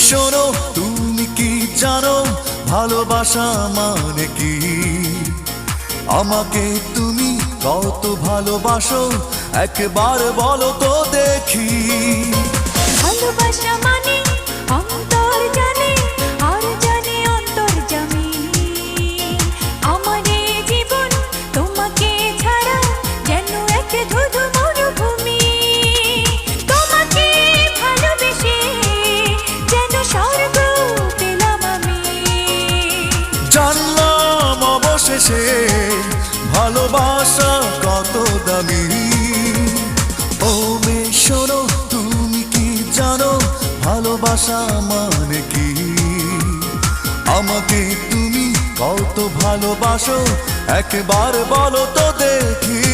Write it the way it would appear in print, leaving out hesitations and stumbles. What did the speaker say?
শোনো, তুমি কি জানো ভালোবাসা মানে কি? আমাকে তুমি কত ভালোবাসো একবার বলো তো দেখি। ভালোবাসা মানে অন্তর জানে, আর জানে অন্তর্যামী। আমার এই জীবন তোমাকে ছাড়া যেন এক ধুধু মরুভূমি। তোমাকে ভালোবেসে যেন স্বর্গ পেলাম আমি। জানলাম অবশেষে ভালোবাসা কত দামি। ও মেয়ে শোনো, তুমি কি জানো ভালোবাসা মানে কি? আমাকে তুমি কত ভালোবাসো একবার বলো তো দেখি।